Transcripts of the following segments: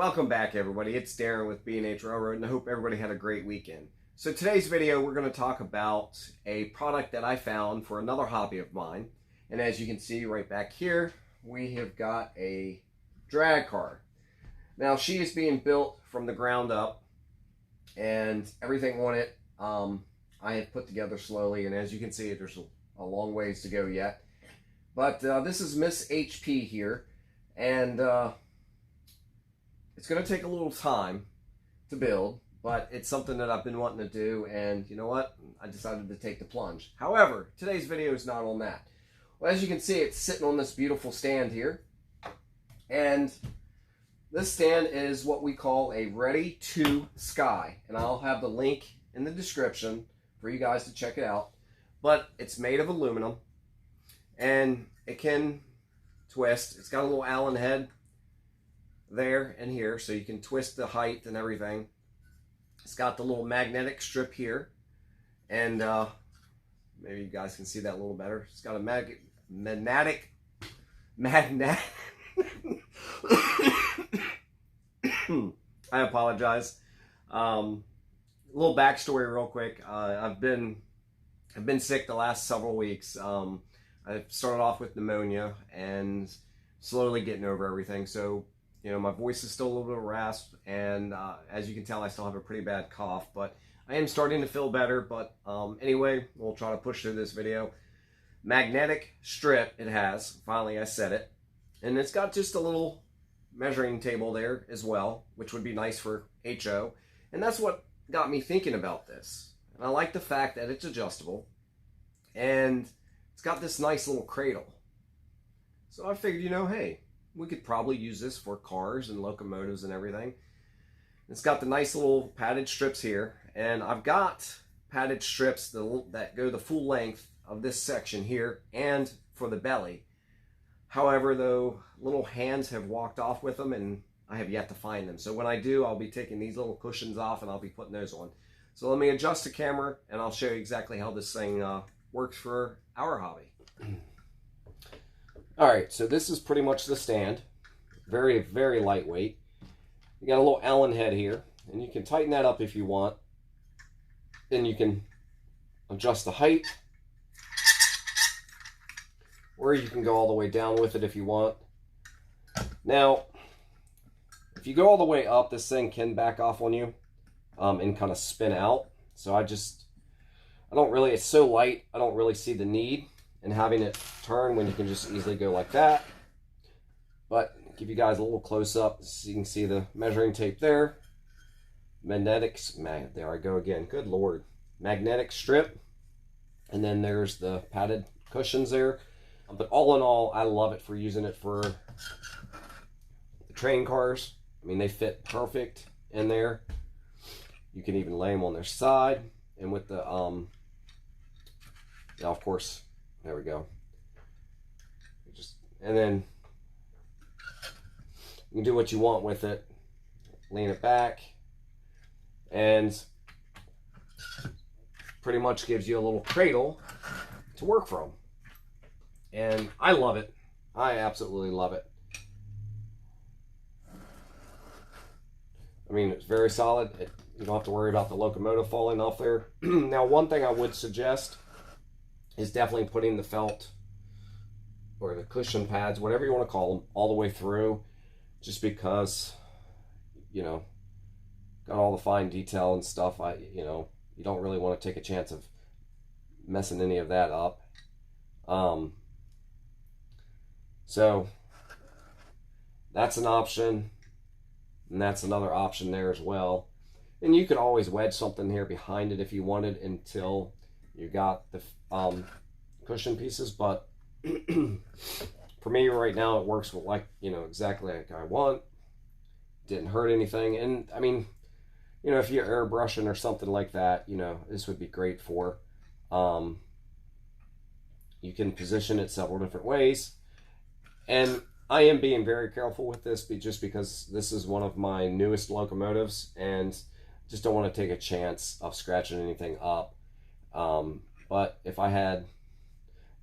Welcome back, everybody. It's Darren with B&H Railroad, and I hope everybody had a great weekend. So today's video, we're going to talk about a product that I found for another hobby of mine. And as you can see right back here, we have got a drag car. Now, she is being built from the ground up, and everything on it I have put together slowly. And as you can see, there's a long ways to go yet. But this is Miss HP here, and it's going to take a little time to build, but it's something that I've been wanting to do, and you know what? I decided to take the plunge. However, today's video is not on that. Well, as you can see, it's sitting on this beautiful stand here, and this stand is what we call a Ready to Sky, and I'll have the link in the description for you guys to check it out. But it's made of aluminum, and it can twist. It's got a little Allen head there and here, so you can twist the height and everything. It's got the little magnetic strip here, and maybe you guys can see that a little better. It's got a magnetic I apologize. A little backstory real quick. I've been sick the last several weeks. I started off with pneumonia and slowly getting over everything. So, you know, my voice is still a little bit rasped, and as you can tell, I still have a pretty bad cough, but I am starting to feel better. But anyway, we'll try to push through this video. Magnetic strip it has. Finally, I said it. And it's got just a little measuring table there as well, which would be nice for HO. And that's what got me thinking about this. And I like the fact that it's adjustable, and it's got this nice little cradle. So I figured, you know, hey, we could probably use this for cars and locomotives and everything. It's got the nice little padded strips here, and I've got padded strips that go the full length of this section here and for the belly. However, though, little hands have walked off with them, and I have yet to find them. So when I do, I'll be taking these little cushions off, and I'll be putting those on. So let me adjust the camera, and I'll show you exactly how this thing works for our hobby. Alright, so this is pretty much the stand. Very, very lightweight. You got a little Allen head here, and you can tighten that up if you want. Then you can adjust the height, or you can go all the way down with it if you want. Now, if you go all the way up, this thing can back off on you and kind of spin out. So it's so light, I don't really see the need in having it turn when you can just easily go like that. But give you guys a little close up so you can see the measuring tape there. There I go again, good lord. Magnetic strip, and then there's the padded cushions there. But all in all, I love it for using it for the train cars. I mean, they fit perfect in there. You can even lay them on their side, and with the now, of course, there we go. And then you can do what you want with it. Lean it back, and pretty much gives you a little cradle to work from. And I love it. I absolutely love it. I mean, it's very solid. You don't have to worry about the locomotive falling off there. Now, one thing I would suggest is definitely putting the felt or the cushion pads, whatever you want to call them, all the way through, just because, you know, got all the fine detail and stuff. You don't really want to take a chance of messing any of that up. So that's an option, and that's another option there as well. And you could always wedge something here behind it if you wanted until you got the cushion pieces. But for me right now, it works with, like, you know, exactly like I want. Didn't hurt anything. And I mean, you know, if you're airbrushing or something like that, you know, this would be great for. You can position it several different ways. And I am being very careful with this just because this is one of my newest locomotives, and just don't want to take a chance of scratching anything up. But if I had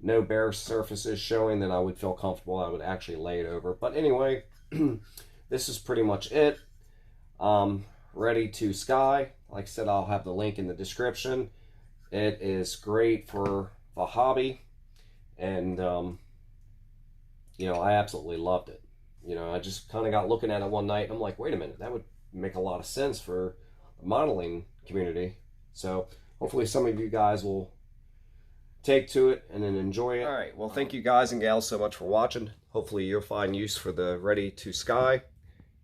no bare surfaces showing, then I would feel comfortable. I would actually lay it over. But anyway, this is pretty much it. Ready to Sky. Like I said, I'll have the link in the description. It is great for the hobby, and you know, I absolutely loved it. You know, I just kind of got looking at it one night. And I'm like, wait a minute, that would make a lot of sense for the modeling community. So hopefully some of you guys will take to it and then enjoy it. All right, well, thank you guys and gals so much for watching. Hopefully you'll find use for the Ready to Sky.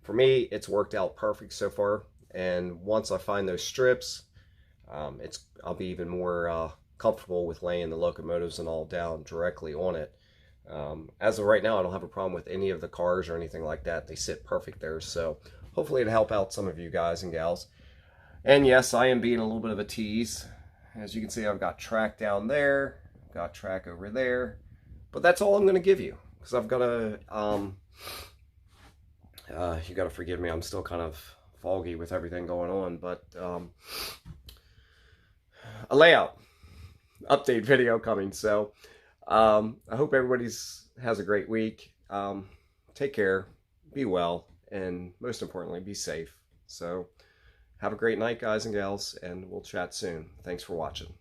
For me, it's worked out perfect so far. And once I find those strips, I'll be even more comfortable with laying the locomotives and all down directly on it. As of right now, I don't have a problem with any of the cars or anything like that. They sit perfect there. So hopefully it'll help out some of you guys and gals. And yes, I am being a little bit of a tease. As you can see, I've got track down there, got track over there. But that's all I'm going to give you, because I've got to, you got to forgive me. I'm still kind of foggy with everything going on, but a layout update video coming. So I hope everybody has a great week. Take care, be well, and most importantly, be safe. So have a great night, guys and gals, and we'll chat soon. Thanks for watching.